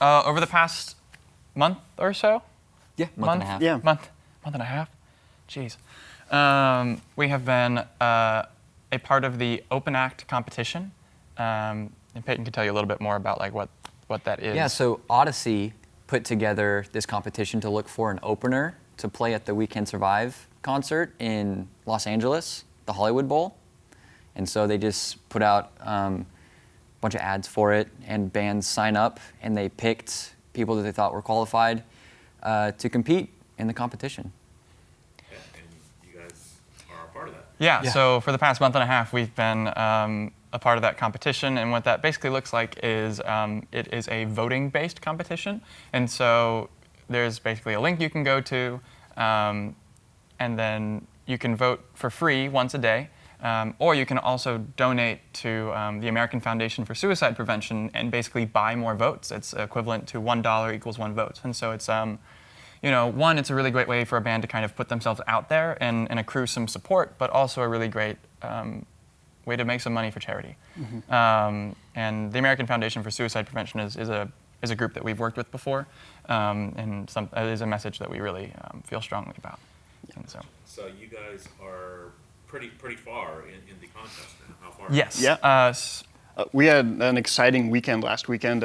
Over the past month or so? Yeah, month and a half. Yeah. Month and a half? Jeez. We have been a part of the Open Act competition. And Peyton can tell you a little bit more about like what that is. Yeah, so Odyssey put together this competition to look for an opener to play at the We Can Survive concert in Los Angeles, the Hollywood Bowl. And so they just put out a bunch of ads for it, and bands sign up, and they picked people that they thought were qualified to compete in the competition. Yeah, and you guys are a part of that. Yeah, so for the past month and a half, we've been a part of that competition, and what that basically looks like is it is a voting-based competition, and so there's basically a link you can go to, and then you can vote for free once a day, or you can also donate to the American Foundation for Suicide Prevention and basically buy more votes. It's equivalent to $1 equals 1 vote, and so it's one, it's a really great way for a band to kind of put themselves out there and accrue some support, but also a really great way to make some money for charity. Mm-hmm. And the American Foundation for Suicide Prevention is a group that we've worked with before, and it is a message that we really feel strongly about. And so you guys are pretty far in the contest now. How far? Yes. Yeah. We had an exciting weekend last weekend,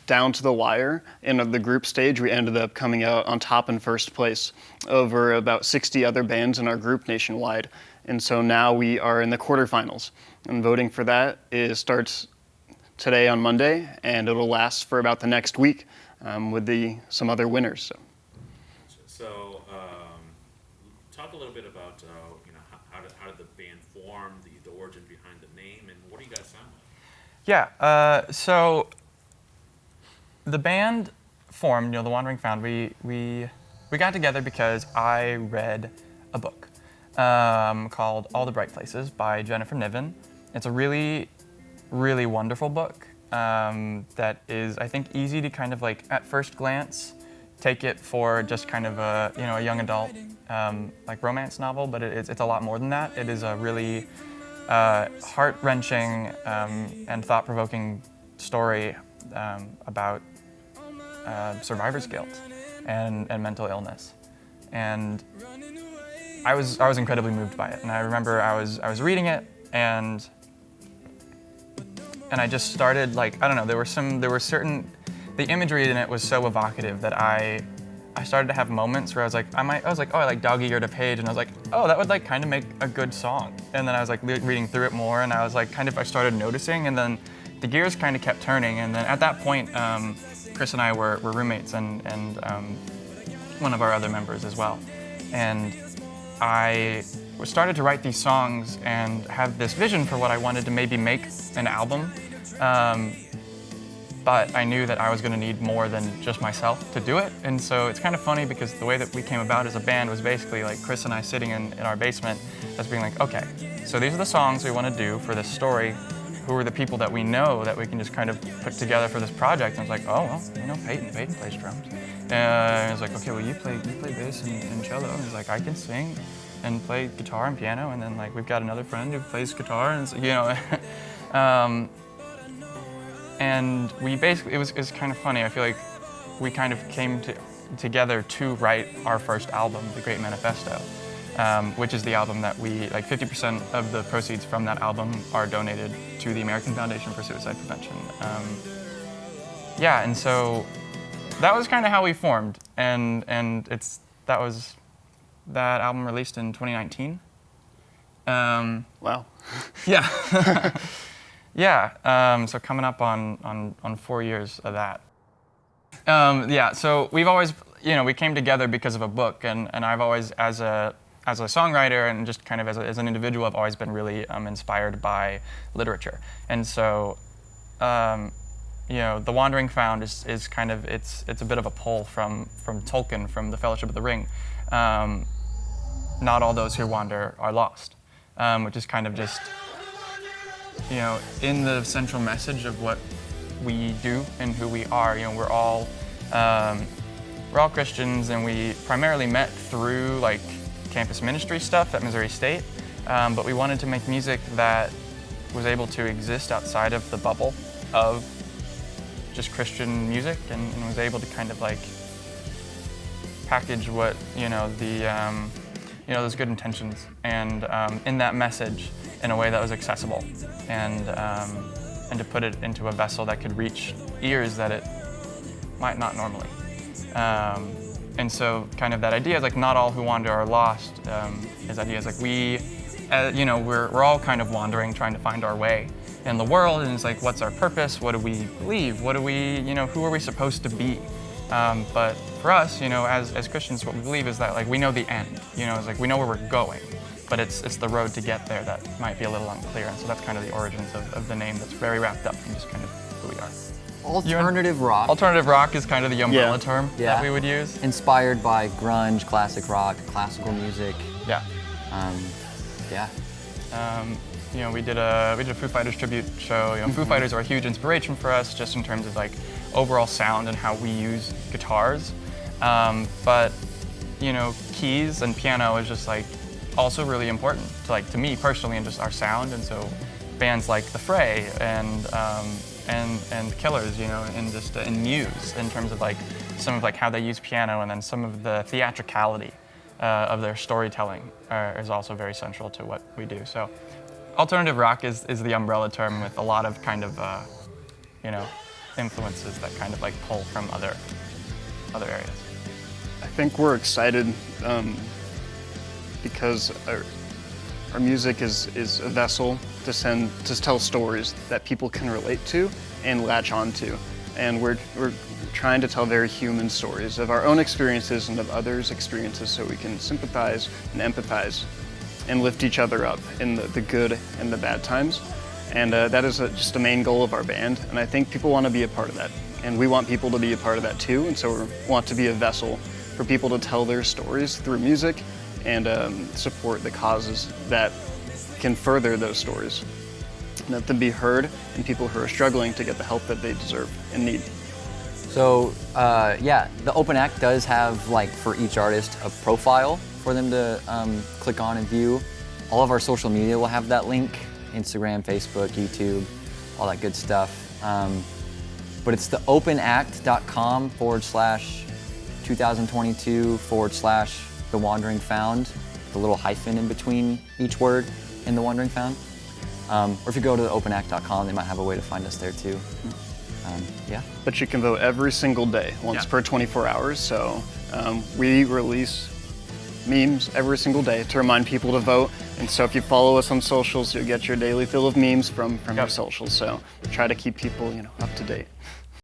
down to the wire. In the group stage, we ended up coming out on top in first place over about 60 other bands in our group nationwide. And so now we are in the quarterfinals. And voting for that starts today on Monday, and it'll last for about the next week with some other winners. So talk a little bit about how did the band form, the origin behind the name, and what do you guys sound like? Yeah, so the band formed, the Wandering Found, we got together because I read a book called All the Bright Places by Jennifer Niven. It's a really, really wonderful book that is, I think, easy to kind of like, at first glance, take it for just kind of a young adult like romance novel, but it's a lot more than that. It is a really heart-wrenching and thought-provoking story about survivor's guilt and mental illness. And I was incredibly moved by it. And I remember I was reading it, and I just started, like, I don't know, the imagery in it was so evocative that I started to have moments where I was like, oh, I like dog-eared a page, and I was like, oh, that would like kind of make a good song. And then I was like reading through it more, and I was like, I started noticing, and then the gears kind of kept turning. And then at that point, Chris and I were roommates, and one of our other members as well. And I started to write these songs and have this vision for what I wanted to maybe make an album. But I knew that I was going to need more than just myself to do it. And so it's kind of funny because the way that we came about as a band was basically like Chris and I sitting in our basement as being like, okay, so these are the songs we want to do for this story. Who are the people that we know that we can just kind of put together for this project? And I was like, oh, well, Peyton plays drums. And I was like, okay, well, you play bass and cello. And he's like, I can sing and play guitar and piano. And then like we've got another friend who plays guitar, and and we basically, it was kind of funny. I feel like we kind of came together to write our first album, The Great Manifesto, which is the album that 50% of the proceeds from that album are donated to the American Foundation for Suicide Prevention. And so that was kind of how we formed, and that album released in 2019. Wow. Yeah. Yeah, so coming up on 4 years of that. So we've always, we came together because of a book, and I've always, as a songwriter and just kind of as an individual, I've always been really inspired by literature. And so, The Wandering Found is kind of, it's a bit of a pull from Tolkien, from The Fellowship of the Ring. Not all those who wander are lost, which is kind of just, in the central message of what we do and who we are. We're all Christians, and we primarily met through like campus ministry stuff at Missouri State, but we wanted to make music that was able to exist outside of the bubble of just Christian music, and was able to kind of like package what those good intentions and in that message in a way that was accessible, and to put it into a vessel that could reach ears that it might not normally. And so kind of that idea is like not all who wander are lost. His idea is like we're all kind of wandering, trying to find our way in the world, and it's like, what's our purpose? What do we believe? What do we, who are we supposed to be? But for us, as Christians, what we believe is that like we know the end. It's like we know where we're going, but it's the road to get there that might be a little unclear. And so that's kind of the origins of the name. That's very wrapped up in just kind of who we are. Alternative rock. Alternative rock is kind of the umbrella term Yeah. that we would use. Inspired by grunge, classic rock, classical music. Yeah. Yeah. We did a Foo Fighters tribute show. Foo Fighters are a huge inspiration for us, just in terms of like overall sound and how we use guitars. But keys and piano is just like also really important to me personally, and just our sound. And so bands like The Fray and Killers, and just in Muse, in terms of like some of like how they use piano, and then some of the theatricality of their storytelling is also very central to what we do. So alternative rock is the umbrella term, with a lot of kind of influences that kind of like pull from other areas. I think we're excited because our music is a vessel to tell stories that people can relate to and latch onto. And we're trying to tell very human stories of our own experiences and of others' experiences, so we can sympathize and empathize and lift each other up in the good and the bad times. And that is just the main goal of our band. And I think people want to be a part of that. And we want people to be a part of that too. And so we want to be a vessel for people to tell their stories through music, and support the causes that can further those stories. And let them be heard, and people who are struggling to get the help that they deserve and need. So the Open Act does have, like, for each artist, a profile for them to click on and view. All of our social media will have that link: Instagram, Facebook, YouTube, all that good stuff. But it's the openact.com/2022/The Wandering Found, the little hyphen in between each word in The Wandering Found. Or if you go to the openact.com, they might have a way to find us there too. Yeah. But you can vote every single day, once per 24 hours. So we release memes every single day to remind people to vote. And so if you follow us on socials, you'll get your daily fill of memes from our socials. So try to keep people, up to date.